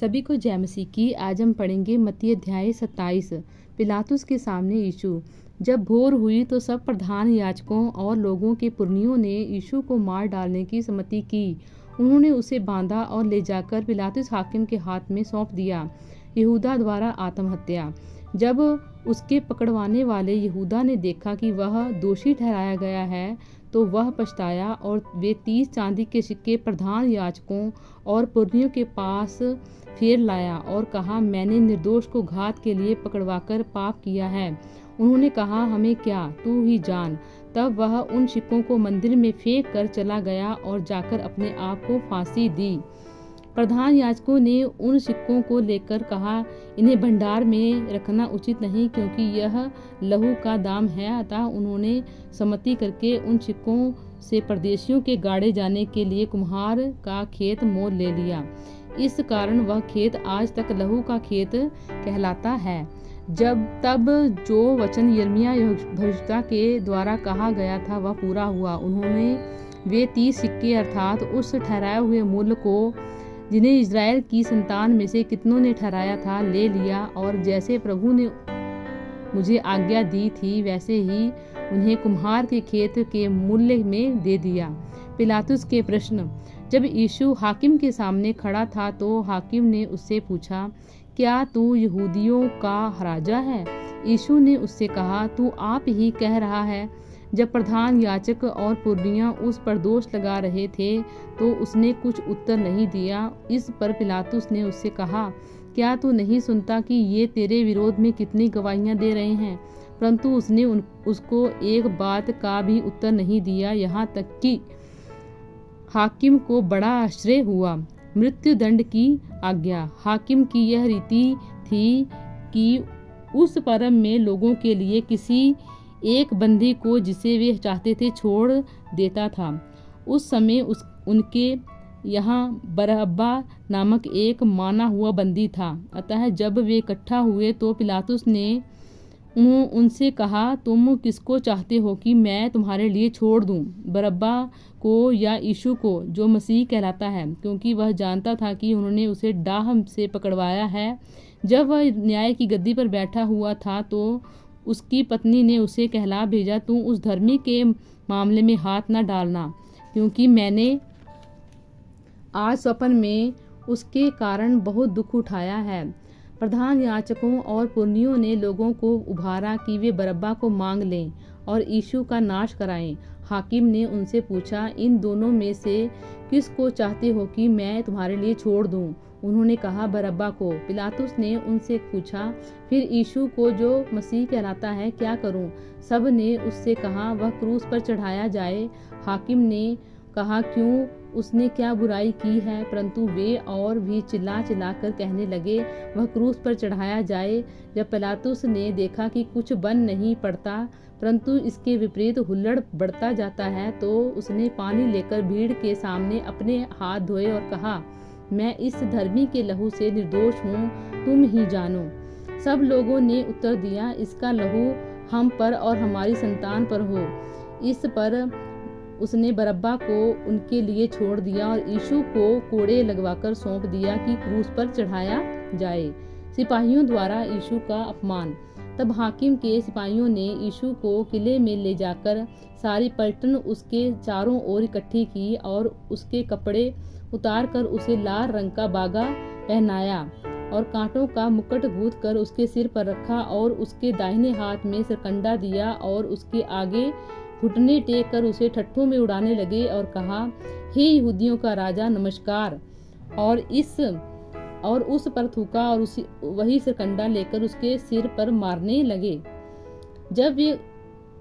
सभी को जय मसीह की। आज हम पढ़ेंगे मत्ती अध्याय 27। पिलातुस के सामने यीशु। जब भोर हुई तो सब प्रधान याजकों और लोगों के पुरनियों ने यीशु को मार डालने की सम्मति की। उन्होंने उसे बांधा और ले जाकर पिलातुस हाकिम के हाथ में सौंप दिया। यहूदा द्वारा आत्महत्या। जब उसके पकड़वाने वाले यहूदा ने देखा कि वह दोषी ठहराया गया है तो वह पछताया और वे 30 चांदी के सिक्के प्रधान याजकों और पुरनियों के पास फेर लाया और कहा, मैंने निर्दोष को घात के लिए पकड़वाकर पाप किया है। उन्होंने कहा, हमें क्या, तू ही जान। तब वह उन सिक्कों को मंदिर में फेंक कर चला गया और जाकर अपने आप को फांसी दी। प्रधान याजकों ने उन सिक्कों को लेकर कहा, इन्हें भंडार में रखना उचित नहीं, क्योंकि यह लहू का दाम है। अतः उन्होंने सम्मति करके उन सिक्कों से परदेशियों के गाड़े जाने के लिए कुम्हार का खेत मोल ले लिया। इस कारण वह खेत आज तक लहू का खेत कहलाता है। तब जो वचन यिर्मयाह भविष्यवक्ता के द्वारा कहा गया था वह पूरा हुआ। उन्होंने वे 30 सिक्के अर्थात उस ठहराए हुए मूल्य को, जिन्हें इज़राइल की संतान में से कितनों ने ठहराया था, ले लिया और जैसे प्रभु ने मुझे आज्ञा दी थी वैसे ही उन्हें कुम्हार के खेत के मूल्य में दे दिया। पिलातुस के प्रश्न। जब यीशु हाकिम के सामने खड़ा था तो हाकिम ने उससे पूछा, क्या तू यहूदियों का राजा है? यीशु ने उससे कहा, तू आप ही कह रहा है। जब प्रधान याजक और पुरनिया उस पर दोष लगा रहे थे तो उसने कुछ उत्तर नहीं दिया। इस पर पिलातुस ने उससे कहा, क्या तू नहीं सुनता कि ये तेरे विरोध में कितनी गवाहियां दे रहे हैं? परंतु उसने उसको एक बात का भी उत्तर नहीं दिया। यहाँ तक कि हाकिम को बड़ा आश्चर्य हुआ। मृत्यु दंड की आज्ञा। हाकिम की यह रीति थी कि उस परम में लोगों के लिए किसी एक बंदी को जिसे वे चाहते थे छोड़ देता था। उस समय उनके यहाँ बरअब्बा नामक एक माना हुआ बंदी था। अतः जब वे इकट्ठा हुए तो पिलातुस ने उनसे कहा, तुम किसको चाहते हो कि मैं तुम्हारे लिए छोड़ दूं, बरअब्बा को या यीशु को, जो मसीह कहलाता है? क्योंकि वह जानता था कि उन्होंने उसे डाह से पकड़वाया है। जब वह न्याय की गद्दी पर बैठा हुआ था तो उसकी पत्नी ने उसे कहला भेजा, तू उस धर्मी के मामले में हाथ न डालना, क्योंकि मैंने आज स्वप्न में उसके कारण बहुत दुख उठाया है। प्रधान याजकों और पुरनियों ने लोगों को उभारा कि वे बरअब्बा को मांग लें और यीशु का नाश कराएं। हाकिम ने उनसे पूछा, इन दोनों में से किसको चाहते हो कि मैं तुम्हारे लिए छोड़ दूं? उन्होंने कहा, बरअब्बा को। पिलातुस ने उनसे पूछा, फिर यीशु को जो मसीह कहलाता है क्या करूं? सब ने उससे कहा, वह क्रूस पर चढ़ाया जाए। हाकिम ने कहा, क्यों, उसने क्या बुराई की है? परंतु वे और भी चिल्ला चिल्ला कर कहने लगे, वह क्रूस पर चढ़ाया जाए। जब पिलातुस ने देखा कि कुछ बन नहीं पड़ता परंतु इसके विपरीत हुल्लड़ बढ़ता जाता है तो उसने पानी लेकर भीड़ के सामने अपने हाथ धोए और कहा, मैं इस धर्मी के लहू से निर्दोष हूँ, तुम ही जानो। सब लोगों ने उत्तर दिया, इसका लहू हम पर और हमारी संतान पर हो। इस पर उसने बरअब्बा को उनके लिए छोड़ दिया और यीशु को कोड़े लगवाकर सौंप दिया कि क्रूस पर चढ़ाया जाए। सिपाहियों द्वारा यीशु का अपमान। तब हाकिम के सिपाहियों ने यीशु को किले में ले जाकर सारी पलटन उसके चारों ओर इकट्ठी की और उसके कपड़े उतार कर उसे लाल रंग का बागा पहनाया और कांटों का मुकुट गूंथ कर उसके सिर पर रखा और उसके दाहिने हाथ में सरकंडा दिया और उसके आगे घुटने टेक कर उसे ठट्ठों में उड़ाने लगे और कहा, हे यहूदियों का राजा, नमस्कार। और उस पर थूका और वही सरकंडा लेकर उसके सिर पर मारने लगे। जब वे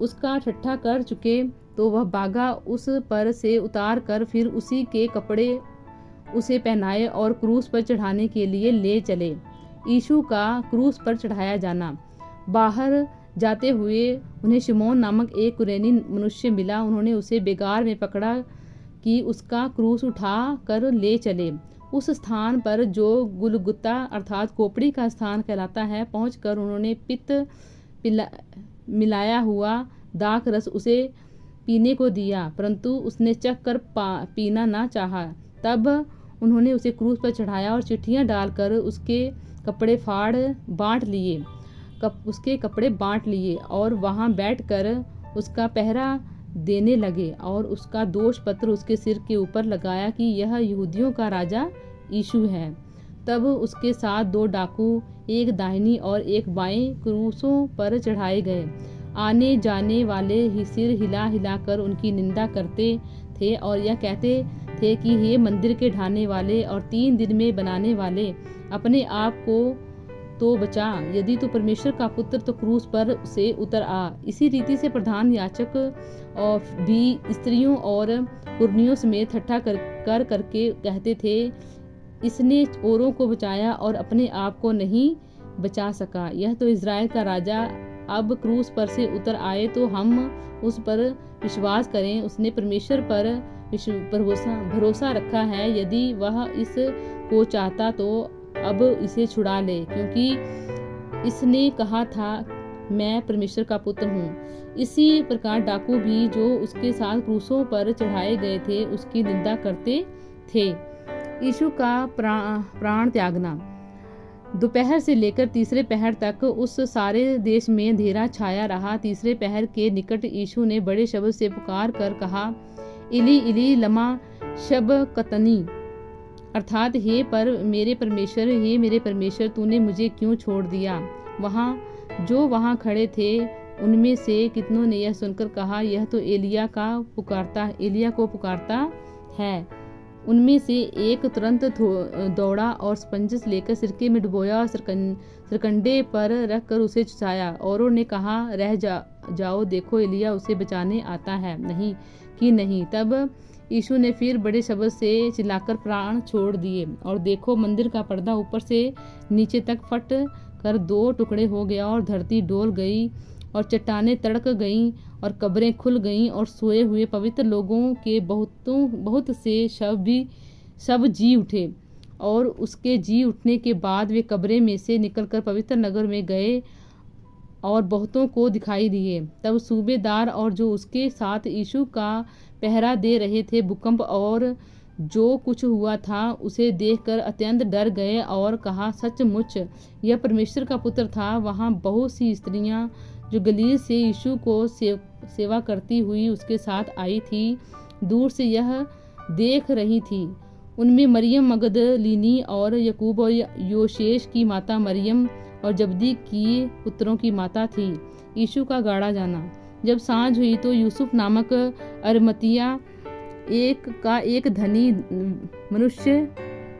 उसका ठट्ठा कर चुके तो वह बागा उस पर से उतार कर फिर उसी के कपड़े उसे पहनाए और क्रूस पर चढ़ाने के लिए ले चले। यीशु का क्रूस पर चढ़ाया जाना। बाहर जाते हुए उन्हें शिमोन नामक एक कुरेनी मनुष्य मिला। उन्होंने उसे बेगार में पकड़ा कि उसका क्रूस उठा कर ले चले। उस स्थान पर जो गुलगुता अर्थात खोपड़ी का स्थान कहलाता है पहुंचकर उन्होंने पित्त मिलाया हुआ दाख रस उसे पीने को दिया, परंतु उसने चख कर पीना न चाहा। तब उन्होंने उसे क्रूस पर चढ़ाया और चिट्ठियाँ डालकर उसके कपड़े बांट लिए और वहाँ बैठकर उसका पहरा देने लगे और उसका दोष पत्र उसके सिर के ऊपर लगाया कि यह यहूदियों का राजा यीशु है। तब उसके साथ 2 डाकू, एक दाहिनी और एक बाएं क्रूसों पर चढ़ाए गए। आने जाने वाले ही सिर हिला हिलाकर उनकी निंदा करते थे और यह कहते थे कि हे मंदिर के ढाने वाले और 3 दिन में बनाने वाले, अपने आप को तो बचा, यदि तू परमेश्वर का पुत्र तो क्रूस पर से उतर आ। इसी रीति से प्रधान याजक और भी स्त्रियों और पुरनियों समेत ठट्ठा करके कहते थे, इसने औरों को बचाया और अपने आप को नहीं बचा सका। यह तो इज़राइल का राजा अब क्रूस पर से उतर आए तो हम उस पर विश्वास करें। उसने परमेश्वर पर भरोसा रखा है। यदि वह इस को चाहता तो अब इसे छुड़ा ले, क्योंकि इसने कहा था मैं परमेश्वर का पुत्र हूँ। इसी प्रकार डाकू भी जो उसके साथ क्रूसों पर चढ़ाए गए थे उसकी निंदा करते थे। यीशु का प्राण त्यागना। दोपहर से लेकर तीसरे पहर तक उस सारे देश में अंधेरा छाया रहा। तीसरे पहर के निकट यीशु ने बड़े शब्द से पुकार कर कहा, इली इली लमा शबक्तनी, अर्थात हे मेरे परमेश्वर तूने मुझे क्यों छोड़ दिया। वहाँ खड़े थे उनमें से कितनों ने यह सुनकर कहा, यह तो एलिया को पुकारता है। उनमें से एक तुरंत दौड़ा और स्पंज लेकर सिरके में डुबोया और सरकंडे पर रखकर उसे चुसाया। औरों ने कहा, रह जाओ, देखो एलिया उसे बचाने आता है नहीं। तब यीशु ने फिर बड़े शब्द से चिल्लाकर प्राण छोड़ दिए और देखो मंदिर का पर्दा ऊपर से नीचे तक फट कर 2 टुकड़े हो गया और धरती डोल गई और चट्टानें तड़क गईं और कब्रें खुल गईं और सोए हुए पवित्र लोगों के बहुत से शव जी उठे। और उसके जी उठने के बाद वे कब्रें में से निकलकर पवित्र नगर में गए और बहुतों को दिखाई दिए। तब सूबेदार और जो उसके साथ यीशु का पहरा दे रहे थे भूकंप और जो कुछ हुआ था उसे देखकर अत्यंत डर गए और कहा, सचमुच यह परमेश्वर का पुत्र था। वहाँ बहुत सी स्त्रियां जो गलील से यीशु को सेवा करती हुई उसके साथ आई थी, दूर से यह देख रही थी। उनमें मरियम मगदलीनी और यकूब और योसेस की माता मरियम और जब्दी की पुत्रों की माता थी। यीशु का गाड़ा जाना। जब सांझ हुई तो यूसुफ नामक अरमतिया एक धनी मनुष्य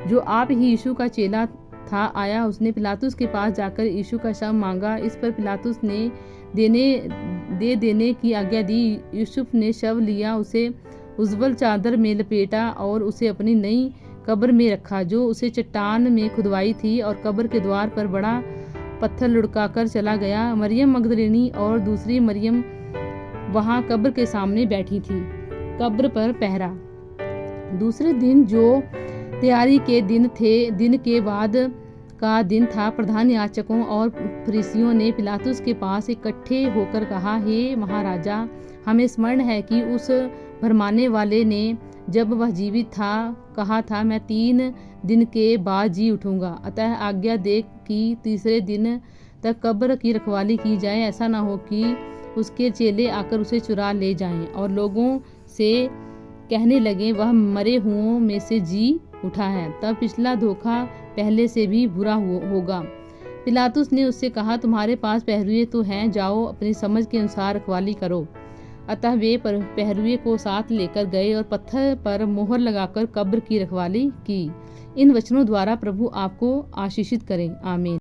जो आप ही यीशु का चेला था आया। उसने पिलातुस के पास जाकर यीशु का शव मांगा। इस पर पिलातुस ने देने की आज्ञा दी। यूसुफ ने शव लिया, उसे उज्ज्वल चादर में लपेटा और उसे अपनी नई कब्र में रखा जो उसे चट्टान में खुदवाई थी, और कब्र के द्वार पर बड़ा पत्थर लुढ़काकर चला गया। मरियम मगदलीनी और दूसरी मरियम वहां कब्र के सामने बैठी थी। कब्र पर पहरा। दूसरे दिन जो तैयारी के दिन के बाद का दिन था, प्रधान याजकों और फरीसियों ने पिलातुस के पास इकट्ठे होकर कहा, हे महाराजा, हमें स्मरण है कि उस भरमाने वाले ने जब वह जीवित था कहा था, मैं 3 दिन के बाद जी उठूंगा। अतः आज्ञा दे कि तीसरे दिन तक कब्र की रखवाली की जाए, ऐसा न हो कि उसके चेले आकर उसे चुरा ले जाएं और लोगों से कहने लगे, वह मरे हुओं में से जी उठा है। तब पिछला धोखा पहले से भी बुरा होगा। पिलातुस ने उससे कहा, तुम्हारे पास पहरुए तो हैं, जाओ अपनी समझ के अनुसार रखवाली करो। अतः वे पहरुए को साथ लेकर गए और पत्थर पर मोहर लगाकर कब्र की रखवाली की। इन वचनों द्वारा प्रभु आपको आशीषित करें। आमीन।